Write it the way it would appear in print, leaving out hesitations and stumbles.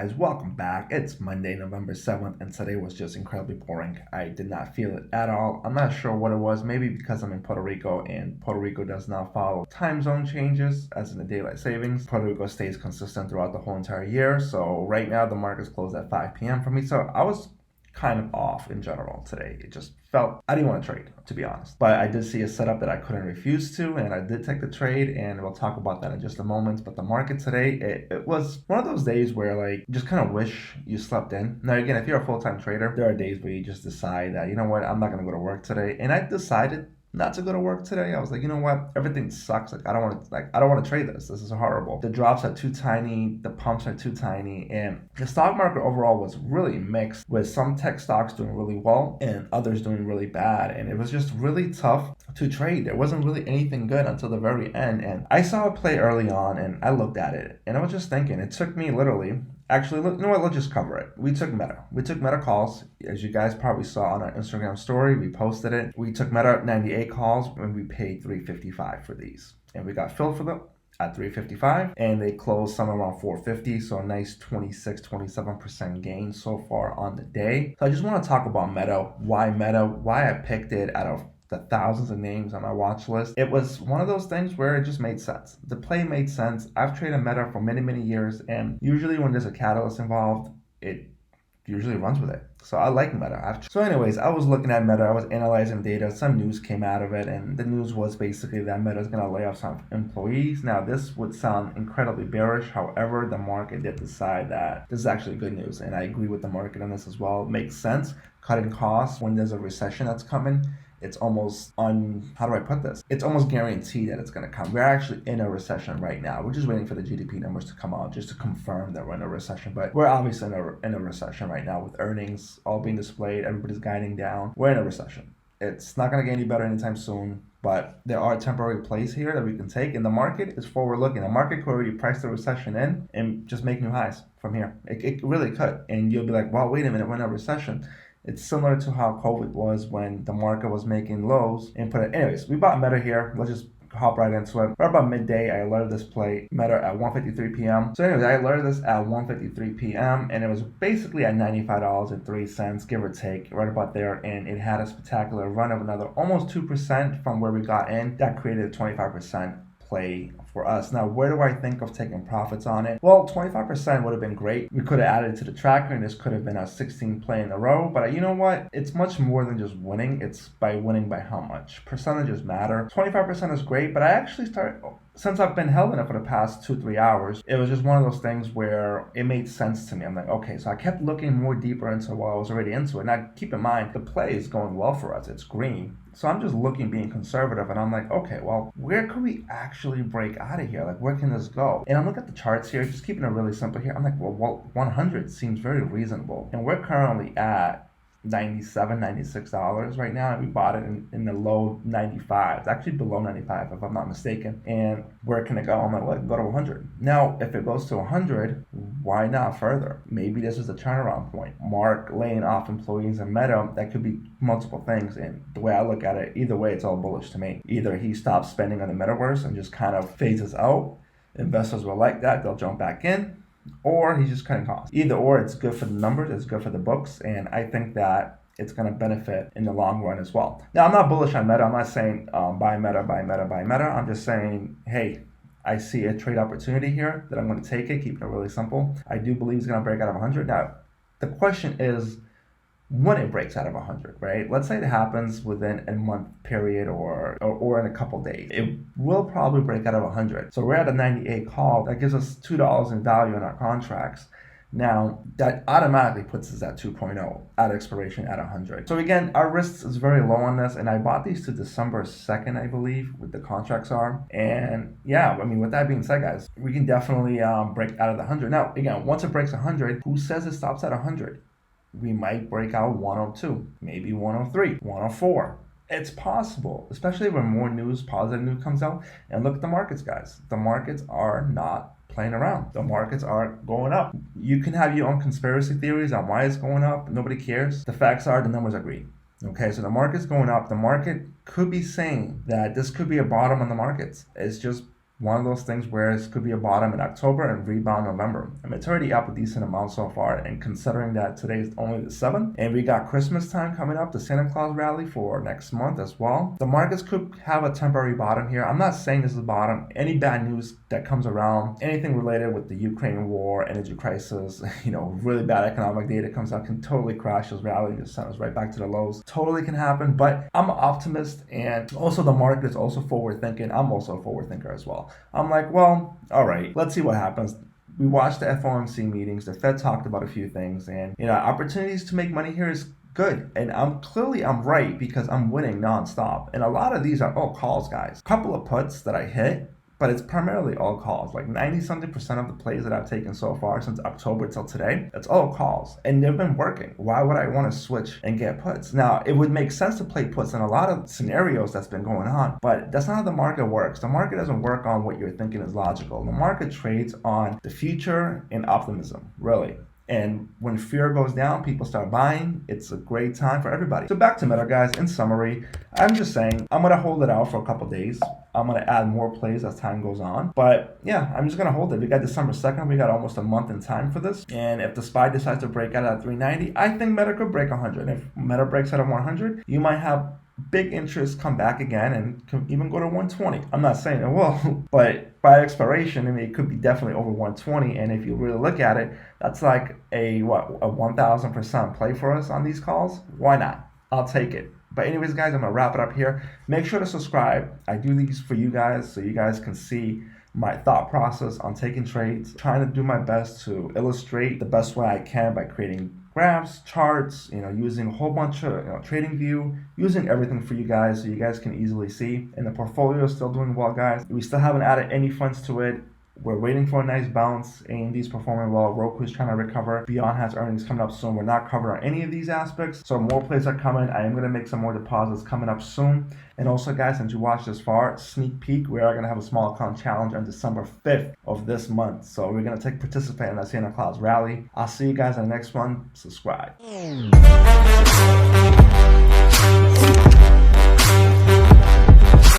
guys? Welcome back. It's Monday, November 7th, and today was just incredibly boring. I did not feel it at all. I'm not sure what it was. Maybe because I'm in Puerto Rico and Puerto Rico does not follow time zone changes, as in the daylight savings. Puerto Rico stays consistent throughout the whole entire year. So right now the market's closed at 5 p.m. for me. So I was kind of off in general today. It just felt, I didn't want to trade, to be honest. But I did see a setup that I couldn't refuse to, and I did take the trade, and we'll talk about that in just a moment. But the market today, it was one of those days where like you just kind of wish you slept in. Now again, if you're a full-time trader, there are days where you just decide that, you know what, I'm not going to go to work today. And I decided not to go to work today. I was like, you know what? Everything sucks. I don't want to trade this. This is horrible. The drops are too tiny. The pumps are too tiny. And the stock market overall was really mixed, with some tech stocks doing really well and others doing really bad. And it was just really tough to trade. There wasn't really anything good until the very end. And I saw it play early on, and I looked at it and I was just thinking, it took me literally, actually, you know what? Let's just cover it. We took Meta calls. As you guys probably saw on our Instagram story, we posted it. We took Meta 98 calls and we paid $355 for these. And we got filled for them at $355, and they closed somewhere around $450. So a nice 27% gain so far on the day. So I just want to talk about Meta, why I picked it out of the thousands of names on my watch list. It was one of those things where it just made sense. The play made sense. I've traded Meta for many years, and usually when there's a catalyst involved, it usually runs with it. So I like Meta. So anyways, I was looking at Meta. I was analyzing data. Some news came out of it, and the news was basically that Meta is going to lay off some employees. Now, this would sound incredibly bearish. However, the market did decide that this is actually good news, and I agree with the market on this as well. It makes sense. Cutting costs when there's a recession that's coming. It's almost how do I put this? It's almost guaranteed that it's going to come. We're actually in a recession right now. We're just waiting for the GDP numbers to come out just to confirm that we're in a recession. But we're obviously in a recession right now, with earnings all being displayed. Everybody's guiding down. We're in a recession. It's not going to get any better anytime soon, but there are temporary plays here that we can take. And the market is forward looking. The market could already price the recession in and just make new highs from here. It really could. And you'll be like, well, wait a minute, we're in a recession. It's similar to how COVID was when the market was making lows and anyways, we bought Meta here. Let's just hop right into it. Right about midday, I alerted this play Meta at 1:53 p.m. So anyways, I alerted this at 1:53 p.m. and it was basically at $95.03, give or take, right about there. And it had a spectacular run of another almost 2% from where we got in. That created a 25% play for us. Now, where do I think of taking profits on it? Well, 25% would have been great. We could have added it to the tracker, and this could have been a 16 play in a row. But you know what? It's much more than just winning. It's by winning by how much. Percentages matter. 25% is great, but I actually since I've been held in it for the past 2-3 hours, it was just one of those things where it made sense to me. I'm like, okay, so I kept looking more deeper into what I was already into it. Now, keep in mind, the play is going well for us. It's green. So I'm just looking, being conservative, and I'm like, okay, well, where could we actually break out of here? Like, where can this go? And I'm looking at the charts here, just keeping it really simple here. I'm like, well, 100 seems very reasonable. And we're currently at $97, $96 right now, and we bought it in the low 95s, actually below 95 if I'm not mistaken. And where can it go? I'm like, well, it can go to 100. Now, if it goes to 100, why not further? Maybe this is the turnaround point. Mark laying off employees in Meta, that could be multiple things. And the way I look at it, either way, it's all bullish to me. Either he stops spending on the metaverse and just kind of phases out. Investors will like that. They'll jump back in. Or he's just cutting costs. Either or, it's good for the numbers, it's good for the books, and I think that it's going to benefit in the long run as well. Now, I'm not bullish on Meta. I'm not saying buy Meta. I'm just saying, hey, I see a trade opportunity here that I'm going to take it, keeping it really simple. I do believe it's going to break out of 100. Now, the question is, when it breaks out of 100, right? Let's say it happens within a month period or in a couple days. It will probably break out of 100. So we're at a 98 call. That gives us $2 in value in our contracts. Now, that automatically puts us at 2.0 at expiration at 100. So again, our risk is very low on this, and I bought these to December 2nd, I believe, what the contracts are. And yeah, I mean, with that being said, guys, we can definitely break out of the 100. Now, again, once it breaks 100, who says it stops at 100? We might break out 102, maybe 103, 104. It's possible, especially when more news, positive news comes out. And look at the markets, guys. The markets are not playing around. The markets are going up. You can have your own conspiracy theories on why it's going up. Nobody cares. The facts are the numbers are green. Okay, so the market's going up. The market could be saying that this could be a bottom on the markets. It's just one of those things where it could be a bottom in October and rebound November. I mean, it's already up a decent amount so far, and considering that today is only the 7th, and we got Christmas time coming up, the Santa Claus rally for next month as well, the markets could have a temporary bottom here. I'm not saying this is a bottom. Any bad news that comes around, anything related with the Ukraine war, energy crisis, really bad economic data comes out, can totally crash this rally and just send us right back to the lows. Totally can happen, but I'm an optimist, and also the market is also forward thinking. I'm also a forward thinker as well. I'm like, well, all right, let's see what happens. We watched the FOMC meetings. The Fed talked about a few things, and opportunities to make money here is good. And I'm right because I'm winning nonstop. And a lot of these are all calls, guys. A couple of puts that I hit, but it's primarily all calls. Like 90-something% of the plays that I've taken so far since October till today, it's all calls. And they've been working. Why would I want to switch and get puts? Now, it would make sense to play puts in a lot of scenarios that's been going on, but that's not how the market works. The market doesn't work on what you're thinking is logical. The market trades on the future and optimism, really. And when fear goes down, people start buying. It's a great time for everybody. So back to Meta, guys. In summary, I'm just saying I'm going to hold it out for a couple days. I'm going to add more plays as time goes on. But yeah, I'm just going to hold it. We got December 2nd. We got almost a month in time for this. And if the SPY decides to break out at 390, I think Meta could break 100. If Meta breaks out at 100, you might have big interest come back again and can even go to 120. I'm not saying it will, but by expiration, I mean, it could be definitely over 120. And if you really look at it, that's like a 1,000% play for us on these calls. Why not? I'll take it. But anyways, guys, I'm going to wrap it up here. Make sure to subscribe. I do these for you guys so you guys can see my thought process on taking trades, trying to do my best to illustrate the best way I can by creating graphs, charts, using a whole bunch of trading view, using everything for you guys so you guys can easily see. And the portfolio is still doing well, guys. We still haven't added any funds to it. We're waiting for a nice bounce. AMD's performing well. Roku's trying to recover. Beyond has earnings coming up soon. We're not covering any of these aspects. So more plays are coming. I am going to make some more deposits coming up soon. And also, guys, since you watched this far, sneak peek, we are going to have a small account challenge on December 5th of this month. So we're going to participate in that Santa Claus rally. I'll see you guys in the next one. Subscribe.